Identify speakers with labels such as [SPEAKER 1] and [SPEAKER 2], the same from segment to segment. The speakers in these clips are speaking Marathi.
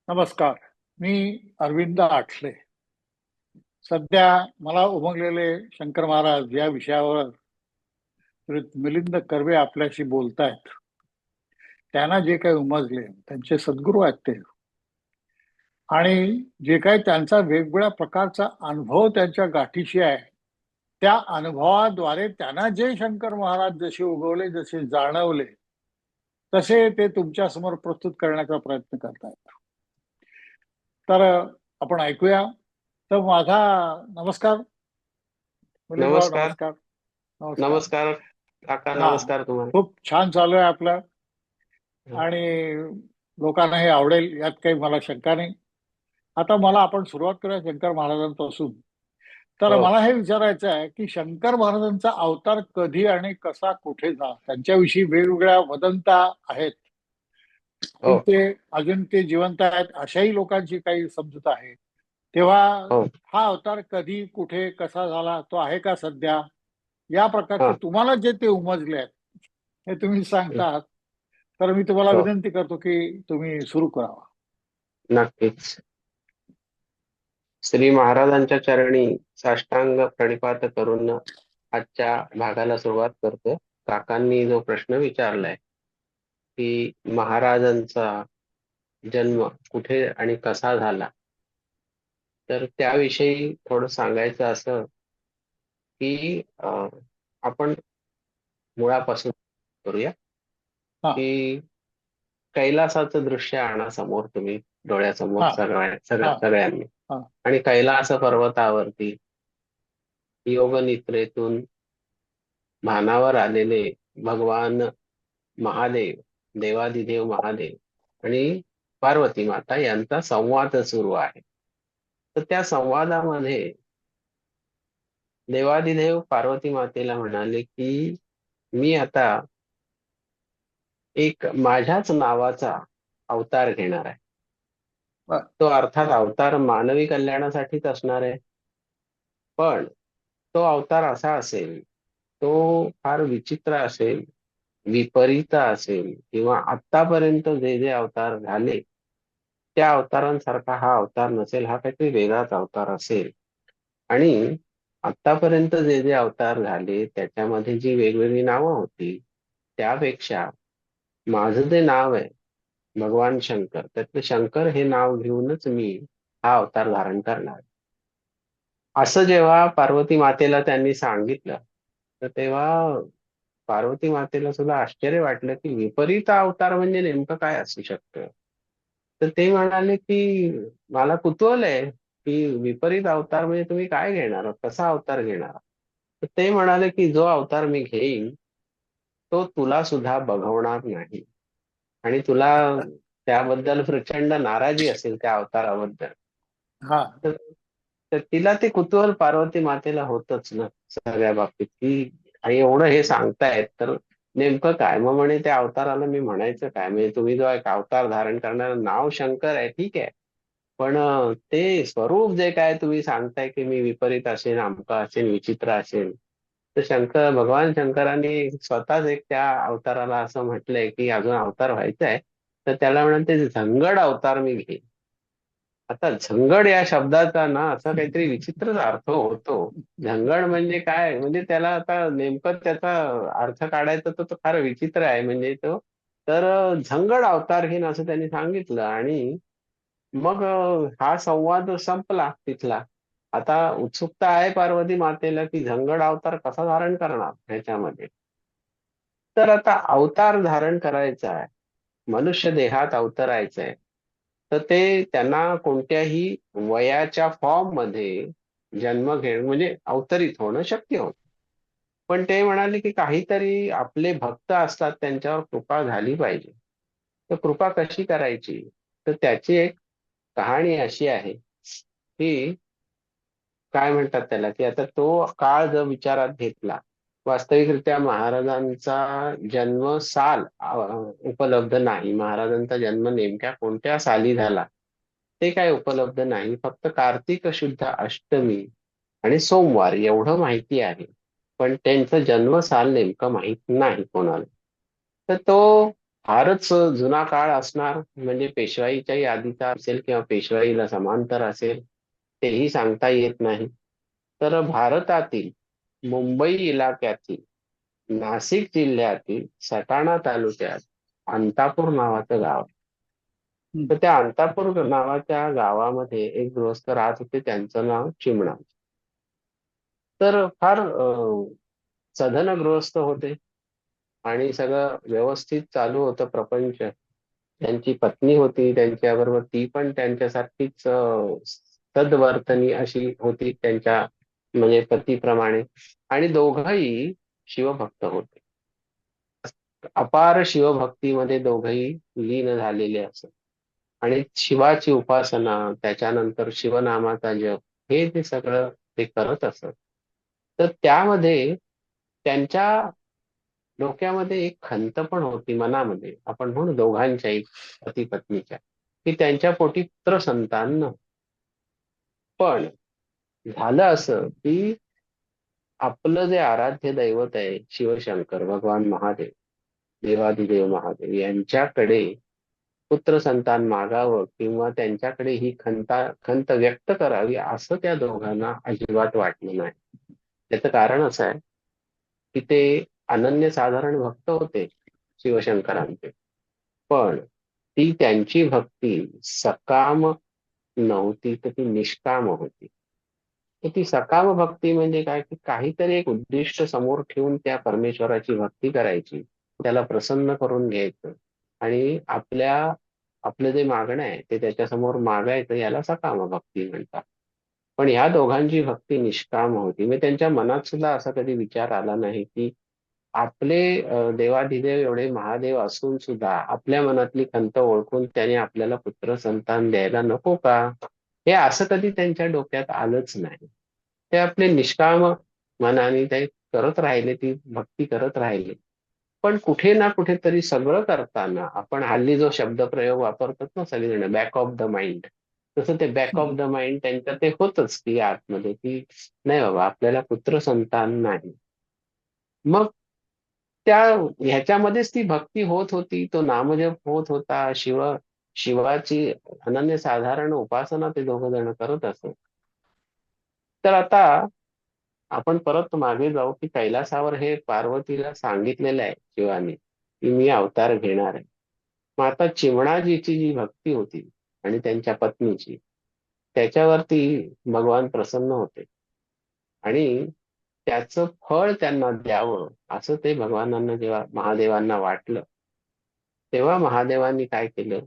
[SPEAKER 1] नमस्कार. मी अरविंद आठले. सध्या मला उमगलेले शंकर महाराज या विषयावर श्री मिलिंद कर्वे आपल्याशी बोलतायत. त्यांना जे काही उमजले त्यांचे सद्गुरू आहेत ते, आणि जे काही त्यांचा वेगवेगळ्या प्रकारचा अनुभव त्यांच्या गाठीशी आहे, त्या अनुभवाद्वारे त्यांना जे शंकर महाराज जसे उगवले, जसे जाणवले, तसे ते तुमच्या समोर प्रस्तुत करण्याचा प्रयत्न करतायत. तर आपण ऐकूया. तर माझा नमस्कार मिलिंदराव.
[SPEAKER 2] नमस्कार.
[SPEAKER 1] नमस्कार. नमस्कार.
[SPEAKER 2] नमस्कार काका.
[SPEAKER 1] हा,
[SPEAKER 2] नमस्कार तुम्हाला.
[SPEAKER 1] खूप छान चालू आहे आपलं.
[SPEAKER 2] हं.
[SPEAKER 1] आणि लोकांना हे आवडेल यात काही मला शंका नाही. आता मला आपण सुरुवात करूया शंकर महाराजांपासून. तर
[SPEAKER 2] हो.
[SPEAKER 1] मला हे विचारायचं आहे की शंकर महाराजांचा अवतार कधी आणि कसा कुठे झाला, त्यांच्याविषयी वेगवेगळ्या वदंता आहेत.
[SPEAKER 2] हो.
[SPEAKER 1] की ते अजून ते जिवंत आहेत अशाही लोकांची काही समजूत आहे. तेव्हा
[SPEAKER 2] हो.
[SPEAKER 1] हा अवतार कधी कुठे कसा झाला, तो आहे का सध्या, या प्रकारचे
[SPEAKER 2] हां.
[SPEAKER 1] तुम्हाला जे ते उमजले आहेत हे तुम्ही
[SPEAKER 2] हं.
[SPEAKER 1] सांगतात. तर मी तुम्हाला
[SPEAKER 2] हो.
[SPEAKER 1] विनंती करतो की तुम्ही सुरू करावा.
[SPEAKER 2] नक्कीच. श्री महाराजांच्या चरणी साष्टांग प्रणिपात करून आजच्या भागाला सुरुवात करतो. काकांनी जो प्रश्न विचारलाय की महाराजांचा जन्म कुठे आणि कसा झाला, तर त्याविषयी थोडं सांगायचं असं की आपण मुळापासून करूया.
[SPEAKER 1] हा.
[SPEAKER 2] की कैलासाचं दृश्य आणा समोर तुम्ही डोळ्यासमोर
[SPEAKER 1] हा. हा.
[SPEAKER 2] सगळ्यांनी.
[SPEAKER 1] हा.
[SPEAKER 2] आणि कैलास पर्वतावरती योग निद्रेतून भानावर आलेले भगवान महादेव, देवादिदेव महादेव आणि पार्वती माता यांचा संवाद सुरू आहे. तर त्या संवादामध्ये देवादिदेव पार्वती मातेला म्हणाले की मी आता एक माझ्याच नावाचा अवतार घेणार आहे.
[SPEAKER 1] बर.
[SPEAKER 2] तो अर्थात अवतार मानवी कल्याणासाठीच असणार आहे. पण तो अवतार असा असेल, तो फार विचित्र असेल, विपरीत असेल किंवा आत्तापर्यंत जे जे अवतार झाले, त्या अवतारांसारखा हा अवतार नसेल. हा काहीतरी वेगळाच अवतार असेल. आणि आत्तापर्यंत जे जे अवतार झाले त्याच्यामध्ये जी वेगवेगळी नावं होती, त्यापेक्षा माझं जे नाव आहे भगवान शंकर, त्यातलं शंकर हे नाव घेऊनच मी हा अवतार धारण करणार. असं जेव्हा पार्वती मातेला त्यांनी सांगितलं, तर तेव्हा पार्वती मातेला सुद्धा आश्चर्य वाटलं की विपरीत अवतार म्हणजे नेमकं काय असू शकतं. तर ते म्हणाले की मला कुतूहल आहे की विपरीत अवतार म्हणजे तुम्ही काय घेणार, कसा अवतार घेणार. तर ते म्हणाले की जो अवतार मी घेईन तो तुला सुद्धा बघवणार नाही आणि तुला त्याबद्दल प्रचंड नाराजी असेल त्या अवताराबद्दल.
[SPEAKER 1] हा.
[SPEAKER 2] तर तर तिला ते कुतूहल पार्वती मातेला होतच ना सगळ्या बाबतीत, की आई एवढं हे सांगतायत तर नेमकं काय. मग म्हणे त्या अवताराला मी म्हणायचं काय, म्हणजे तुम्ही जो एक अवतार धारण करणारं नाव शंकर आहे ठीक आहे, पण ते स्वरूप जे काय तुम्ही सांगताय की मी विपरीत असेल, अमकं असेल, विचित्र असेल. तर भगवान शंकरांनी स्वतःच एक त्या अवताराला असं म्हटलंय की अजून अवतार व्हायचा आहे, तर त्याला म्हणते झंगड अवतार मी घेईन. आता झंगड या शब्दाचा ना असा काहीतरी विचित्रच अर्थ होतो. झंगड म्हणजे काय, म्हणजे त्याला आता नेमकं त्याचा अर्थ काढायचा तर तो फार विचित्र आहे म्हणजे तो. तर झंगड अवतार घेईन असं त्यांनी सांगितलं. आणि मग हा संवाद संपला तिथला. आता उत्सुकता आहे पार्वती मातेला की झंगड अवतार कसा धारण करणार ह्याच्यामध्ये. तर आता अवतार धारण करायचा आहे, मनुष्य देहात अवतरायचंय, तर ते त्यांना कोणत्याही वयाच्या फॉर्म मध्ये जन्म घेणं म्हणजे अवतरित होणं शक्य होतं. पण ते म्हणाले की काहीतरी आपले भक्त असतात त्यांच्यावर कृपा झाली पाहिजे. तर कृपा कशी करायची, तर त्याची एक कहाणी अशी आहे की काय म्हणतात त्याला, की आता तो काळ जर विचारात घेतला, वास्तविकरित्या महाराजांचा जन्म साल उपलब्ध नाही. महाराजांचा जन्म नेमक्या कोणत्या साली झाला ते काय उपलब्ध नाही. फक्त कार्तिक शुद्ध अष्टमी आणि सोमवार एवढं माहिती आहे. पण त्यांचं जन्मसाल नेमकं माहित नाही कोणाला. तर तो फारच जुना काळ असणार म्हणजे पेशवाईच्याही आधीचा असेल किंवा पेशवाईला समांतर असेल तेही सांगता येत नाही. तर भारतातील मुंबई इलाक्यातील नाशिक जिल्ह्यातील सटाणा तालुक्यात अंतापूर नावाचं गाव आहे.
[SPEAKER 1] हम्म.
[SPEAKER 2] तर त्या अंतापूर नावाच्या गावामध्ये एक गृहस्थ राहत होते, त्यांचं नाव चिमणा. तर फार सधन गृहस्थ होते आणि सगळं व्यवस्थित चालू होतं प्रपंच. त्यांची पत्नी होती त्यांच्याबरोबर, ती पण त्यांच्यासारखीच सद्वर्तनी अशी होती त्यांच्या म्हणजे पतीप्रमाणे. आणि दोघंही शिवभक्त होते. अपार शिवभक्तीमध्ये दोघंही लीन झालेले असत. आणि शिवाची उपासना, त्याच्यानंतर शिवनामाचा जप, हे ते सगळं ते करत असत. तर त्यामध्ये त्यांच्या डोक्यामध्ये एक खंत पण होती मनामध्ये, आपण म्हणू दोघांच्याही पती पत्नीच्या, की त्यांच्या पोटी पुत्र संतान नव्हतं. पण झालं असं की आपलं जे आराध्य दैवत आहे शिवशंकर भगवान महादेव, देवादिदेव महादेव यांच्याकडे पुत्र संतान मागावं किंवा त्यांच्याकडे ही खंत व्यक्त करावी असं त्या दोघांना अजिबात वाटलं नाही. त्याचं कारण असं आहे की ते अनन्यसाधारण भक्त होते शिवशंकरांचे. पण ती त्यांची भक्ती सकाम नव्हती, तर ती निष्काम होती. तर ती सकाम भक्ती म्हणजे काय, की काहीतरी एक उद्दिष्ट समोर ठेवून त्या परमेश्वराची भक्ती करायची, त्याला प्रसन्न करून घ्यायचं आणि आपलं जे मागणं आहे ते त्याच्यासमोर मागायचं, याला सकाम भक्ती म्हणतात. पण ह्या दोघांची भक्ती निष्काम होती. म्हणजे त्यांच्या मनात सुद्धा असा कधी विचार आला नाही की आपले देवाधिदेव एवढे महादेव असून सुद्धा आपल्या मनातली खंत ओळखून त्याने आपल्याला पुत्र संतान द्यायला नको का? हे असं कधी त्यांच्या डोक्यात आलंच नाही. ते आपले निष्काम मनाने ते करत राहिले, ती भक्ती करत राहिले. पण कुठे ना कुठेतरी सगळं करताना आपण हल्ली जो शब्दप्रयोग वापरतात ना सगळेजण, बॅक ऑफ द माइंड, तसं ते बॅक ऑफ द माइंड त्यांच्या ते होतच की आतमध्ये, की नाही बाबा आपल्याला पुत्र संतान नाही. मग त्या ह्याच्यामध्येच ती भक्ती होत होती, तो नामजप होत होता, शिवाची अनन्यसाधारण उपासना ते दोघ जण करत असत. तर आता आपण परत मागे जाऊ की कैलासावर हे पार्वतीला सांगितलेलं आहे शिवाने की मी अवतार घेणार आहे. मग आता चिमणाजीची जी भक्ती होती आणि त्यांच्या पत्नीची, त्याच्यावरती भगवान प्रसन्न होते आणि त्याचं फळ त्यांना द्यावं असं ते भगवानांना जेव्हा महादेवांना वाटलं, तेव्हा महादेवांनी काय केलं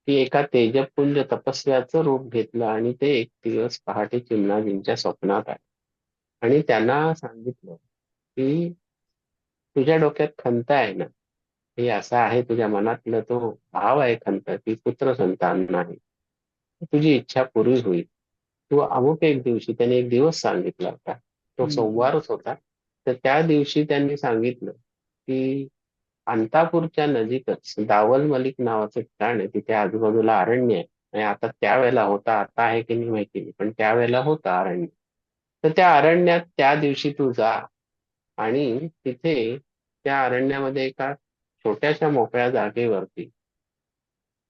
[SPEAKER 2] की एका तेजपुंज तपस्व्याचं रूप घेतलं आणि ते एक दिवस पहाटे चिमणाजींच्या स्वप्नात आले आणि त्यांना सांगितलं की तुझ्या डोक्यात खंत आहे ना, हे असं आहे तुझ्या मनातलं तो भाव आहे खंत की पुत्र संतान नाही, तुझी इच्छा पुरी होईल. तू अमुक एक दिवशी, त्याने एक दिवस सांगितला होता, तो
[SPEAKER 1] हम्म.
[SPEAKER 2] सोमवारच होता. तर त्या दिवशी त्यांनी सांगितलं की अंतापूरच्या नजीकच दावल मलिक नावाचं ठिकाण आहे, तिथे आजूबाजूला अरण्य आहे. आणि आता त्यावेळेला होता, आता आहे की नाही माहिती नाही, पण त्यावेळेला होता अरण्य. तर त्या अरण्यात त्या दिवशी तू जा आणि तिथे त्या अरण्यामध्ये एका छोट्याशा मोकळ्या जागेवरती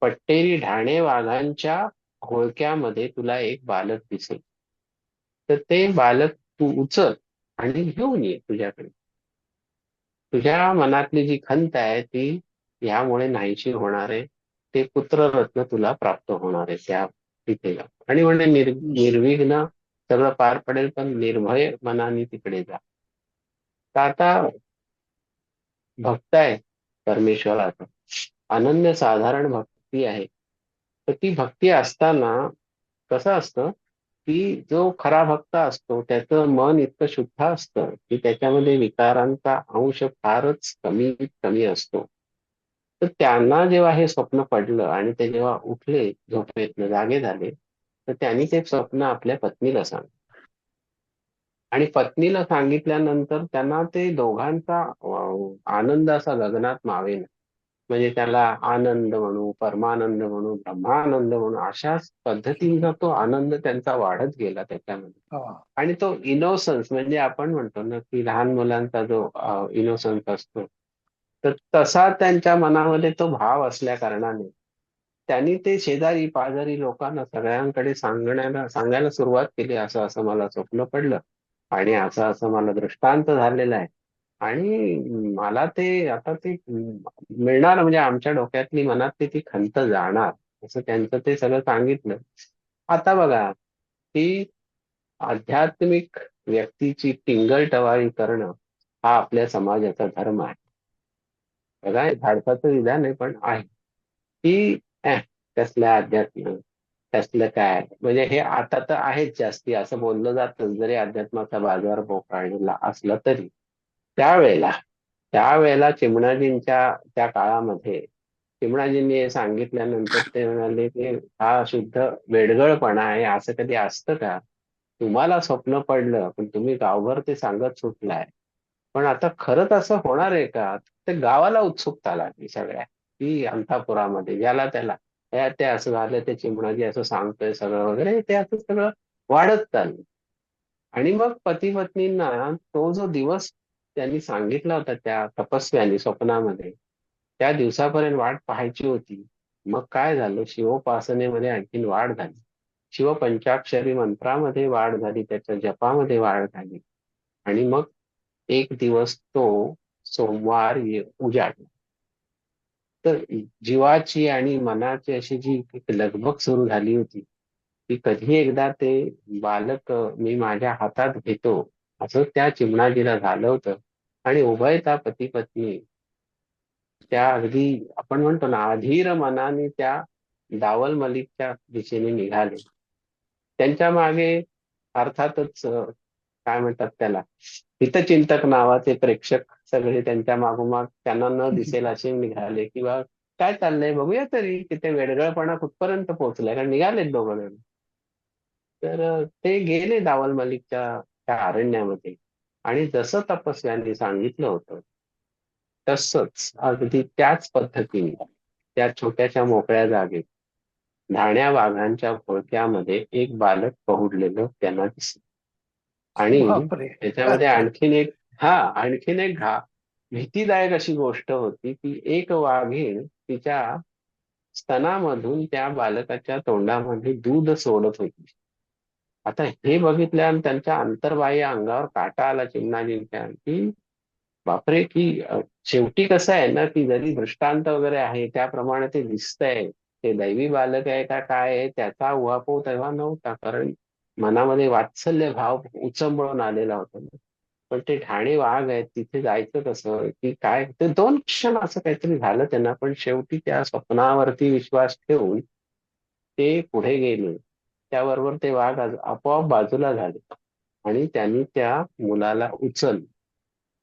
[SPEAKER 2] पट्टेरी ढाणे वाघांच्या होळक्यामध्ये तुला एक बालक दिसेल. तर ते बालक तू उचल आणि घेऊन ये तुझ्याकडे. तुझ्या मनातली जी खंत आहे ती यामुळे नाहीशी होणार आहे. ते पुत्ररत्न तुला प्राप्त होणार आहे त्या तिथे जा. आणि म्हणजे निर्विघ्न सगळं पार पडेल, पण निर्भय मनाने तिकडे जा. तर आता भक्त आहे परमेश्वराचा, अनन्य साधारण भक्ती आहे. तर ती भक्ती असताना कसं असतं की जो खरा भक्त असतो त्याचं मन इतकं शुद्ध असतं की त्याच्यामध्ये विकारांचा अंश फारच कमीत कमी असतो. तर त्यांना जेव्हा हे स्वप्न पडलं आणि ते जेव्हा उठले झोपेतनं जागे झाले, तर त्यांनी ते स्वप्न आपल्या पत्नीला सांगितलं. आणि पत्नीला सांगितल्यानंतर त्यांना ते दोघांचा आनंद असा गगनात मावेना. म्हणजे त्याला आनंद म्हणू, परमानंद म्हणू, ब्रह्मानंद म्हणू, अशाच पद्धतीनं तो आनंद त्यांचा वाढत गेला त्याच्यामध्ये.
[SPEAKER 1] हा.
[SPEAKER 2] आणि तो इनोसन्स म्हणजे आपण म्हणतो ना की लहान मुलांचा जो इनोसन्स असतो, तर तसा त्यांच्या मनामध्ये तो भाव असल्या कारणाने त्यांनी ते शेजारी पाजारी लोकांना सगळ्यांकडे सांगायला सुरुवात केली, असं असं मला स्वप्न पडलं आणि असं असं मला दृष्टांत झालेला आहे. आणि मला ते आता ते मिळणार म्हणजे आमच्या डोक्यातली मनातली ती खंत जाणार, असं त्यांचं ते सगळं सांगितलं. आता बघा, ही आध्यात्मिक व्यक्तीची टिंगलटवाळी करणं हा आपल्या समाजाचा धर्म आहे. बघा, हे भारताचं विधान आहे पण आहे की कसलं अध्यात्म, कसलं काय, म्हणजे हे आता तर आहेच जास्ती असं बोललं जातं, जरी अध्यात्माचा बाजार बोकाळलेला असला तरी. त्यावेळेला त्यावेळेला चिमणाजींच्या त्या काळामध्ये चिमणाजींनी हे सांगितल्यानंतर ते म्हणाले की हा शुद्ध वेडगळपणा आहे, असं कधी असतं का? तुम्हाला स्वप्न पडलं पण तुम्ही गावभर ते सांगत सुटलाय, पण आता खरंच असं होणार आहे का? ते गावाला उत्सुकता लागली सगळ्या, की अंतापुरामध्ये ज्याला त्याला ते असं झालं, ते चिमणाजी असं सांगतोय सगळं वगैरे, ते असं सगळं वाढत चाललं. आणि मग पती पत्नींना तो जो दिवस त्यांनी सांगितला होता त्या तपस्व्याने स्वप्नामध्ये, त्या दिवसापर्यंत वाट पाहायची होती. मग काय झालं, शिवोपासनेमध्ये आणखीन वाढ झाली, शिवपंचाक्षरी मंत्रामध्ये वाढ झाली, त्याच्या जपामध्ये वाढ झाली. आणि मग एक दिवस तो सोमवार उजाडला. तर जीवाची आणि मनाची अशी जी एक लगबग सुरू झाली होती, की कधी एकदा ते बालक मी माझ्या हातात घेतो, असं त्या चिमणाजीला झालं होतं. आणि उभयता पती पत्नी त्या अगदी आपण म्हणतो ना अधीर मनाने त्या दावल मलिकच्या दिशेने निघाले. त्यांच्या मागे अर्थातच काय म्हणतात त्याला, हितचिंतक नावाचे प्रेक्षक सगळे त्यांच्या मागोमाग त्यांना न दिसेल असे निघाले, किंवा काय चाललंय बघूया तरी की ते वेडगळपणा कुठपर्यंत पोहोचलाय, कारण निघालेत दोघं जण. तर ते गेले दावल मलिकच्या त्या अरण्यामध्ये. आणि जसं तपस्व्यांनी सांगितलं होतं तसंच अगदी त्याच पद्धतीने त्या छोट्याशा मोकळ्या जागेत धाण्या वाघांच्या घोळक्यामध्ये एक बालक पहुडलेलं त्यांना दिसलं. आणि
[SPEAKER 1] बापरे.
[SPEAKER 2] त्याच्यामध्ये आणखीन एक भीतीदायक अशी गोष्ट होती, की एक वाघीण तिच्या स्तनामधून त्या बालकाच्या तोंडामध्ये दूध सोडत होती. आता हे बघितल्यावर त्यांच्या अंतर्बाह्य अंगावर काटा आला चिमणाजींच्या, की बापरे, की शेवटी कसं आहे ना, की जरी दृष्टांत वगैरे आहे त्याप्रमाणे ते दिसतंय, ते दैवी बालक आहे का काय आहे त्याचा उहापोह तेव्हा नव्हता, कारण मनामध्ये वात्सल्य भाव उचंबळून आलेला होता. पण ते ठाणे वाघ आहेत, तिथे जायचं कसं की काय, ते 2 क्षण असं काहीतरी झालं त्यांना, पण शेवटी त्या स्वप्नावरती विश्वास ठेवून ते पुढे गेले. त्याबरोबर ते वाघ आपोआप बाजूला झाले आणि त्यांनी त्या मुलाला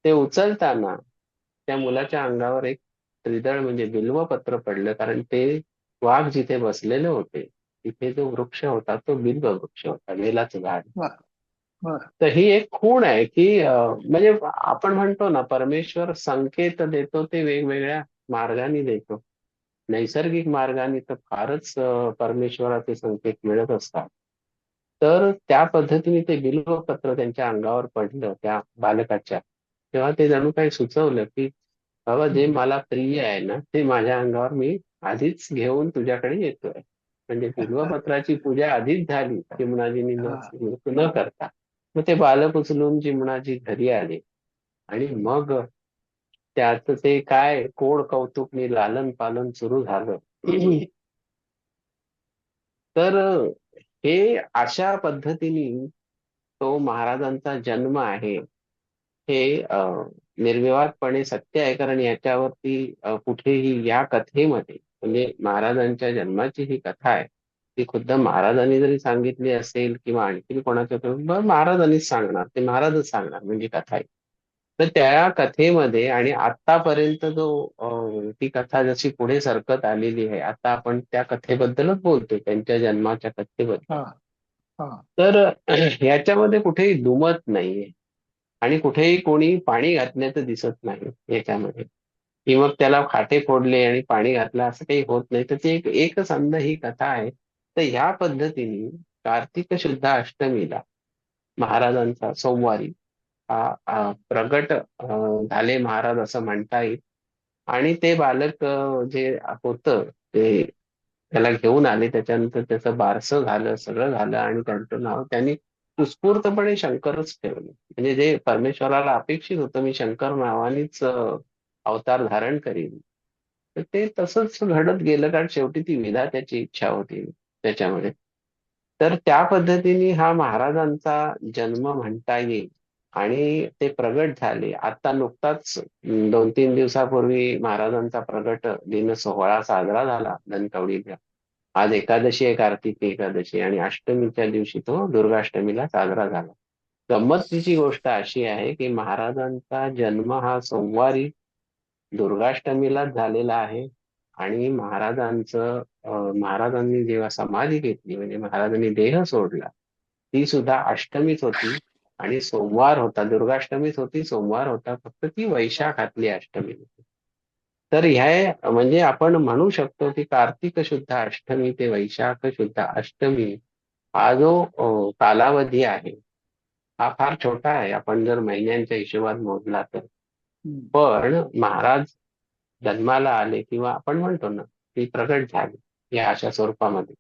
[SPEAKER 2] ते उचलताना त्या मुलाच्या अंगावर एक त्रिदळ म्हणजे बिल्वपत्र पडलं, कारण ते वाघ जिथे बसलेले होते तिथे जो वृक्ष होता तो बिल्व वृक्ष होता, बेलाचं झाड.
[SPEAKER 1] वा, वा.
[SPEAKER 2] तर ही एक खूण आहे, की म्हणजे आपण म्हणतो ना, परमेश्वर संकेत देतो ते वेगवेगळ्या मार्गाने देतो. नैसर्गिक मार्गाने तर फारच परमेश्वराचे संकेत मिळत असतात. तर त्या पद्धतीने ते बिल्वपत्र त्यांच्या अंगावर पडलं त्या बालकाच्या. तेव्हा ते जणू काही सुचवलं, की बाबा जे मला प्रिय आहे ना, ते माझ्या अंगावर मी आधीच घेऊन तुझ्याकडे येतोय. म्हणजे बिल्वपत्राची पूजा आधीच झाली चिमणाजींनी
[SPEAKER 1] हा.
[SPEAKER 2] न करता. मग ते बालक उचलून चिमणाजी घरी आले. आणि मग त्याचं ते काय कोड कौतुकनी लालन पालन सुरू झालं. तर हे अशा पद्धतीने तो महाराजांचा जन्म आहे, हे निर्विवादपणे सत्य आहे. कारण याच्यावरती कुठेही या कथेमध्ये म्हणजे महाराजांच्या जन्माची ही कथा आहे, ती खुद्द महाराजांनी जरी सांगितली असेल किंवा आणखी कोणाच्या महाराजांनीच सांगणार, ते महाराजच सांगणार म्हणजे कथा आहे. तर त्या कथेमध्ये आणि आतापर्यंत जो ती कथा जशी पुढे सरकत आलेली आहे, आता आपण त्या कथेबद्दलच बोलतोय, त्यांच्या जन्माच्या कथेबद्दल.
[SPEAKER 1] हा. हा.
[SPEAKER 2] तर ह्याच्यामध्ये कुठेही दुमत नाहीये आणि कुठेही कोणी पाणी घातल्याचं दिसत नाही याच्यामध्ये, की मग त्याला खाटे फोडले आणि पाणी घातलं असं काही होत नाही. तर ती एकच अंध ही कथा आहे. तर ह्या पद्धतीने कार्तिक शुद्ध अष्टमीला महाराजांचा सोमवारी प्रगट झाले महाराज असं म्हणता येईल. आणि ते बालक जे होतं ते त्याला घेऊन आले. त्याच्यानंतर त्याचं बारसं झालं, सगळं झालं आणि त्यांचं नाव त्यांनी उत्स्फूर्तपणे शंकरच ठेवलं. म्हणजे जे परमेश्वराला अपेक्षित होतं, मी शंकर नावानेच अवतार धारण करीन, तर ते तसंच घडत गेलं, कारण शेवटी ती विधात्याची इच्छा होती त्याच्यामध्ये. तर त्या पद्धतीने हा महाराजांचा जन्म म्हणता येईल. आणि ते प्रगट झाले आता नुकताच 2-3 दिवसापूर्वी महाराजांचा प्रगट दिन सोहळा साजरा झाला धनकवडीला. आज एकादशी आहे, कार्तिकी एकादशी, आणि अष्टमीच्या दिवशी तो दुर्गाष्टमीला साजरा झाला. गंमतीची गोष्ट अशी आहे की महाराजांचा जन्म हा सोमवारी दुर्गाष्टमीलाच झालेला आहे. आणि महाराजांनी जेव्हा समाधी घेतली, म्हणजे महाराजांनी देह सोडला, ती सुद्धा अष्टमीच होती. आणि सोमवार होता, दुर्गाष्टमीच होती, सोमवार होता, फक्त ती वैशाखातली अष्टमी होती. तर ह्या म्हणजे आपण म्हणू शकतो की कार्तिक शुद्ध अष्टमी ते वैशाख शुद्ध अष्टमी हा जो कालावधी आहे, हा फार छोटा आहे आपण जर महिन्यांच्या हिशोबात मोजला तर.
[SPEAKER 1] हम्म.
[SPEAKER 2] पण महाराज जन्माला आले किंवा आपण म्हणतो ना की प्रगट झाले या अशा स्वरूपामध्ये,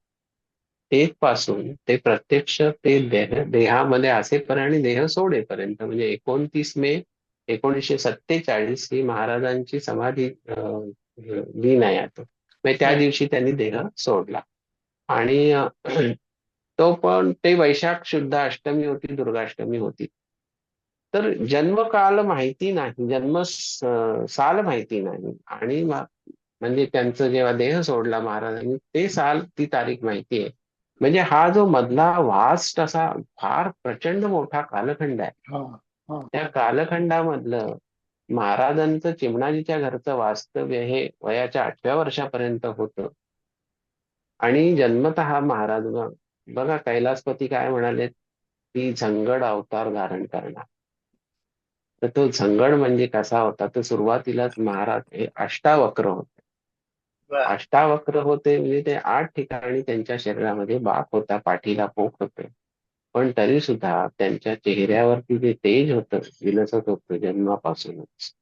[SPEAKER 2] तेथपासून ते प्रत्यक्ष ते देहामध्ये असेपर्यंत आणि देह सोडेपर्यंत, म्हणजे 29 मे 1947 ही महाराजांची समाधी दिन आहे आता. म्हणजे त्या
[SPEAKER 1] हो.
[SPEAKER 2] दिवशी त्यांनी देह सोडला. आणि तो पण ते वैशाख शुद्ध अष्टमी होती, दुर्गाष्टमी होती. तर जन्मकाल माहिती नाही, साल माहिती नाही. आणि म्हणजे त्यांचं जेव्हा देह सोडला महाराजांनी ते साल, ती तारीख माहिती आहे. म्हणजे हा जो मधला वास्ट असा फार प्रचंड मोठा कालखंड आहे.
[SPEAKER 1] हा. हा.
[SPEAKER 2] त्या कालखंडामधलं महाराजांचं चिमणाजीच्या घरचं वास्तव्य हे वयाच्या 8व्या वर्षापर्यंत होतं. आणि जन्मतः महाराज बघा कैलासपती काय म्हणाले की झंगड अवतार धारण करणार. तर तो झंगड म्हणजे कसा होता, तर सुरुवातीलाच महाराज हे अष्टावक्र होते.
[SPEAKER 1] बर.
[SPEAKER 2] अष्टावक्र होते म्हणजे ते 8 ठिकाणी त्यांच्या शरीरामध्ये बाक होता, पाठीला पोक होते. पण तरी सुद्धा त्यांच्या चेहऱ्यावरती जे तेज होतं विलसत होतं जन्मापासूनच.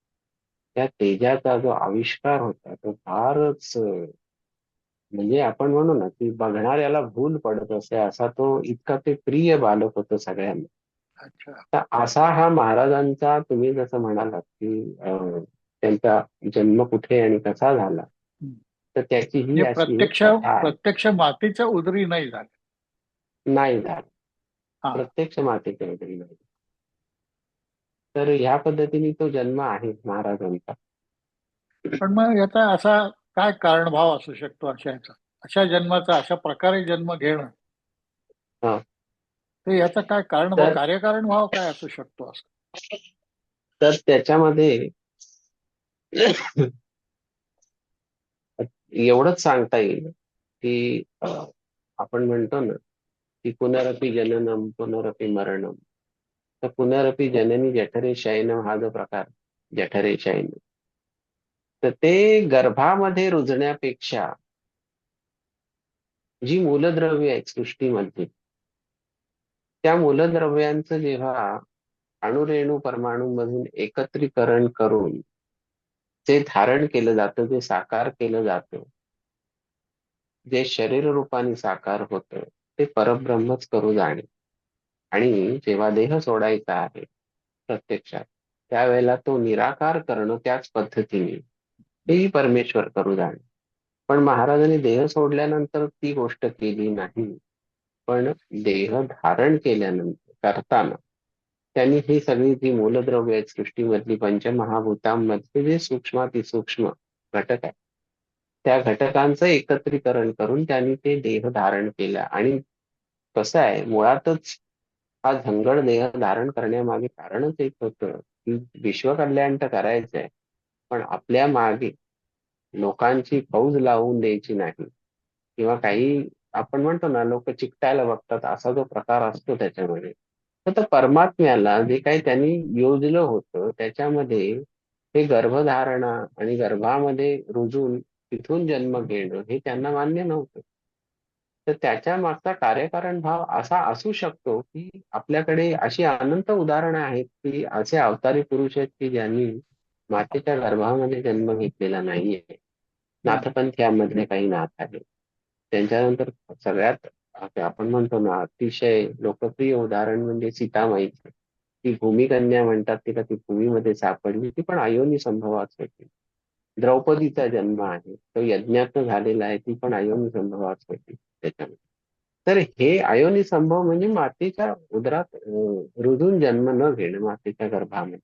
[SPEAKER 2] त्या तेजाचा जो आविष्कार होता तो फारच म्हणजे आपण म्हणू ना की बघणाऱ्याला भूल पडत असे असा तो, इतका ते प्रिय बालक होतं सगळ्यांना.
[SPEAKER 1] अच्छा.
[SPEAKER 2] तर असा हा महाराजांचा, तुम्ही जसं म्हणालात की त्यांचा जन्म कुठे आणि कसा झाला,
[SPEAKER 1] हम्म.
[SPEAKER 2] तर त्याची ही
[SPEAKER 1] म्हणजे
[SPEAKER 2] अशी एक
[SPEAKER 1] प्रत्यक्ष
[SPEAKER 2] कथा आहे.
[SPEAKER 1] प्रत्यक्ष मातीच्या उदरी नाही झाले.
[SPEAKER 2] नाही झालं,
[SPEAKER 1] हा.
[SPEAKER 2] प्रत्यक्ष मातेच्या वगैरे नाही. तर ह्या पद्धतीने तो जन्म आहे महाराजांचा.
[SPEAKER 1] पण मग याचा असा काय कारणभाव असू शकतो अशाचा, अशा जन्माचा अशा प्रकारे जन्म घेणं,
[SPEAKER 2] हा.
[SPEAKER 1] तर याचा काय कारणभाव,
[SPEAKER 2] तर
[SPEAKER 1] कार्यकारण भाव काय असू शकतो असं?
[SPEAKER 2] तर त्याच्यामध्ये एवढंच सांगता येईल की आपण म्हणतो ना की पुनरपि जननम पुनरपि मरणम. तर पुनरपि जननी जठरे शयनम हा जो प्रकार, जठरे शयनम, तर ते गर्भामध्ये रुजण्यापेक्षा जी मूलद्रव्य आहेत सृष्टीमध्ये, त्या मूलद्रव्यांचं जेव्हा अणुरेणू परमाणूमधून एकत्रीकरण करून जे धारण केलं जातं, जे साकार केलं जातं, जे शरीर रूपाने साकार होतं, ते परब्रह्मच करू जाणे. आणि जेव्हा देह सोडायचा आहे प्रत्यक्षात, त्यावेळेला तो निराकार करणं त्याच पद्धतीने, हेही परमेश्वर करू जाणे. पण महाराजांनी देह सोडल्यानंतर ती गोष्ट केली नाही. पण देह धारण केल्यानंतर करताना त्यांनी ही सगळी जी मूलद्रव्य आहेत सृष्टीमधली पंचमहाभूतांमधले जे सूक्ष्मातिसूक्ष्म घटक आहेत, त्या घटकांचं एकत्रीकरण करून त्यांनी ते देह धारण केला. आणि कसं आहे, मुळातच हा झंगड देह धारण करण्यामागे कारणच एक होतं की विश्वकल्याण तर करायचंय, पण आपल्या मागे लोकांची फौज लावून द्यायची नाही. किंवा काही आपण म्हणतो ना लोक चिकटायला बघतात असा जो प्रकार असतो त्याच्यामध्ये. तर परमात्म्याला जे काही त्यांनी योजलं होतं त्याच्यामध्ये हे गर्भधारणा आणि गर्भामध्ये रुजून तिथून जन्म घेणं हे त्यांना मान्य नव्हतं. तर त्याच्या मागचा कार्यकारण भाव असा असू शकतो की आपल्याकडे अशी अनंत उदाहरणं आहेत की असे अवतारी पुरुष आहेत की ज्यांनी मातेच्या गर्भामध्ये जन्म घेतलेला नाहीये. नाथपंथीयांमधले काही नाथ आहेत. त्यांच्यानंतर सगळ्यात आपण म्हणतो ना, अतिशय लोकप्रिय उदाहरण म्हणजे सीतामाई. ती भूमिकन्या म्हणतात, तिला ती भूमीमध्ये सापडली, ती पण अयोनी संभवात होती. द्रौपदीचा जन्म आहे तो यज्ञातनं झालेला आहे, ती पण अयोनी संभवात होती त्याच्यामध्ये. तर हे अयोनी संभव म्हणजे मातेच्या उदरात रुजून जन्म न घेणं, मातेच्या गर्भामध्ये.